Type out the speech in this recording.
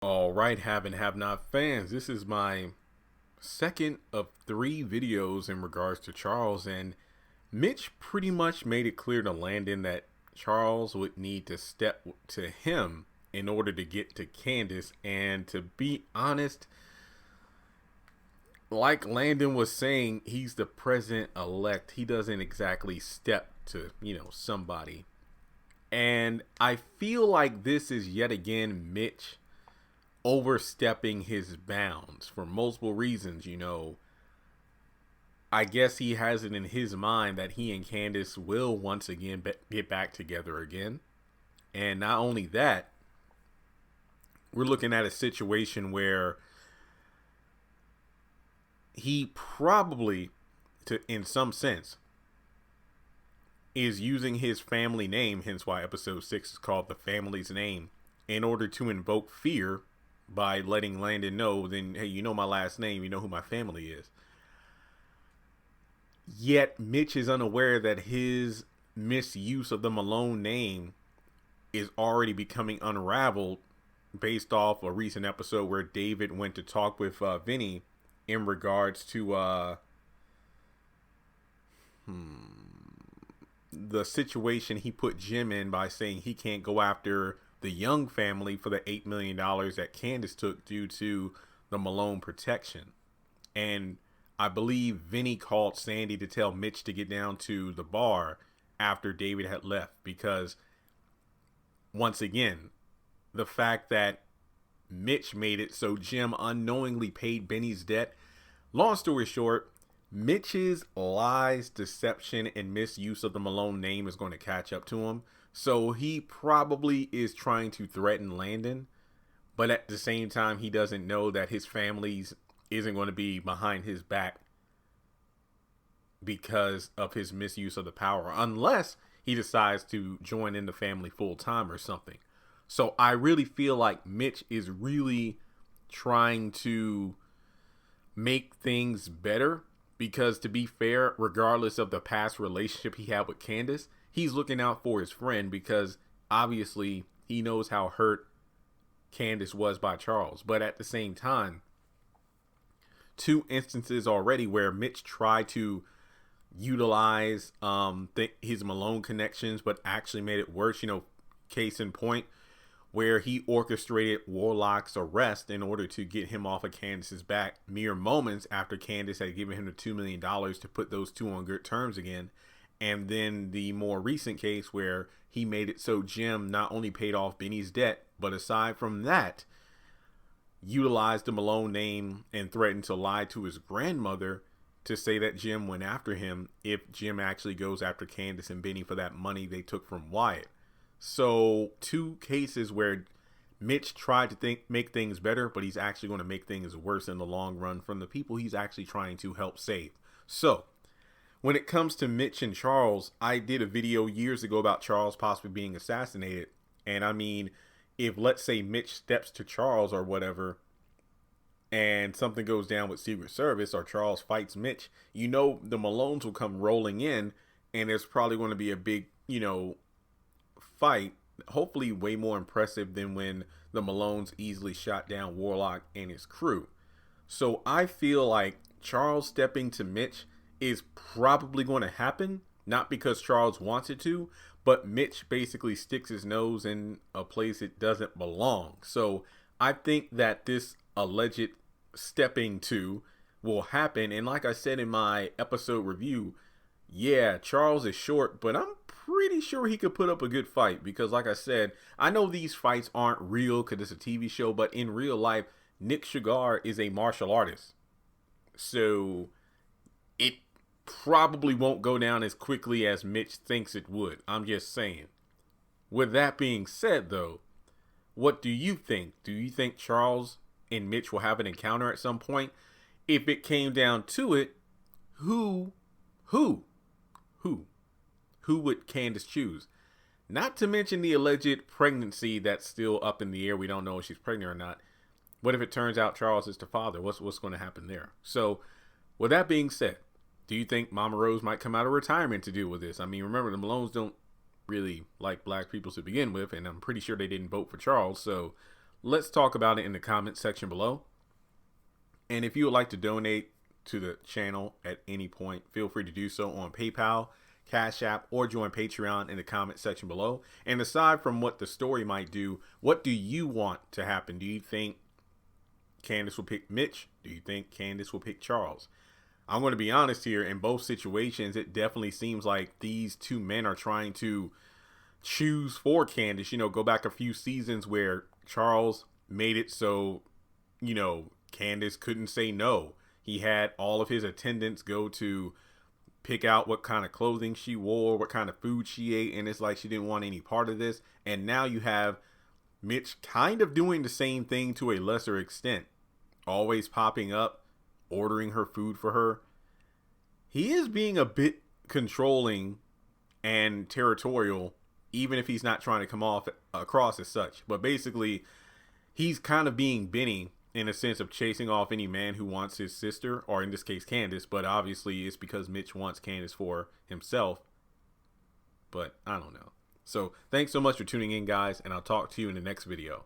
All right, have and have not fans. This is my second of 3 videos in regards to Charles, and Mitch pretty much made it clear to Landon that Charles would need to step to him in order to get to Candace. And to be honest, like Landon was saying, he's the president-elect. He doesn't exactly step to, somebody. And I feel like this is yet again Mitch overstepping his bounds for multiple reasons. I guess he has it in his mind that he and Candace will once again get back together again. And not only that, we're looking at a situation where he probably, in some sense, is using his family name, hence why episode 6 is called The Family's Name, in order to invoke fear by letting Landon know, then, hey, you know my last name, you know who my family is. Yet Mitch is unaware that his misuse of the Malone name is already becoming unraveled based off a recent episode where David went to talk with Vinny in regards to the situation he put Jim in by saying he can't go after the Young family for the $8 million that Candace took due to the Malone protection. And I believe Vinny called Sandy to tell Mitch to get down to the bar after David had left, because once again, the fact that Mitch made it so Jim unknowingly paid Benny's debt. Long story short, Mitch's lies, deception, and misuse of the Malone name is going to catch up to him. So he probably is trying to threaten Landon, but at the same time, he doesn't know that his family's isn't going to be behind his back because of his misuse of the power, unless he decides to join in the family full time or something. So I really feel like Mitch is really trying to make things better, because to be fair, regardless of the past relationship he had with Candace, he's looking out for his friend, because obviously he knows how hurt Candace was by Charles. But at the same time, 2 instances already where Mitch tried to utilize his Malone connections, but actually made it worse. Case in point, where he orchestrated Warlock's arrest in order to get him off of Candace's back mere moments after Candace had given him the $2 million to put those two on good terms again. And then the more recent case where he made it so Jim not only paid off Benny's debt, but aside from that, utilized the Malone name and threatened to lie to his grandmother to say that Jim went after him if Jim actually goes after Candace and Benny for that money they took from Wyatt. So 2 cases where Mitch tried to make things better, but he's actually going to make things worse in the long run from the people he's actually trying to help save. So when it comes to Mitch and Charles, I did a video years ago about Charles possibly being assassinated. And I mean, if let's say Mitch steps to Charles or whatever, and something goes down with Secret Service, or Charles fights Mitch, the Malones will come rolling in, and there's probably going to be a big, fight, hopefully way more impressive than when the Malones easily shot down Warlock and his crew. So I feel like Charles stepping to Mitch is probably going to happen, not because Charles wants it to, but Mitch basically sticks his nose in a place it doesn't belong. So I think that this alleged stepping to will happen. And like I said in my episode review, yeah, Charles is short, but I'm pretty sure he could put up a good fight, because like I said, I know these fights aren't real because it's a TV show, but in real life, Nick Sugar is a martial artist. So it probably won't go down as quickly as Mitch thinks it would. I'm just saying. With that being said, though, what do you think? Do you think Charles and Mitch will have an encounter at some point? If it came down to it, who would Candace choose? Not to mention the alleged pregnancy that's still up in the air. We don't know if she's pregnant or not. What if it turns out Charles is the father? What's going to happen there? So, with that being said, do you think Mama Rose might come out of retirement to deal with this? I mean, remember, the Malones don't really like black people to begin with, and I'm pretty sure they didn't vote for Charles. So, let's talk about it in the comment section below. And if you would like to donate to the channel at any point, feel free to do so on PayPal, Cash App, or join Patreon in the comment section below. And aside from what the story might do, what do you want to happen? Do you think Candace will pick Mitch? Do you think Candace will pick Charles? I'm going to be honest here. In both situations, it definitely seems like these two men are trying to choose for Candace. You know, go back a few seasons where Charles made it so, you know, Candace couldn't say no. He had all of his attendants go to pick out what kind of clothing she wore, what kind of food she ate, and it's like she didn't want any part of this. And now you have Mitch kind of doing the same thing to a lesser extent, always popping up, ordering her food for her. He is being a bit controlling and territorial, even if he's not trying to come off across as such. But basically, he's kind of being Benny in a sense of chasing off any man who wants his sister, or in this case Candace, but obviously it's because Mitch wants Candace for himself. But I don't know. So thanks so much for tuning in, guys, and I'll talk to you in the next video.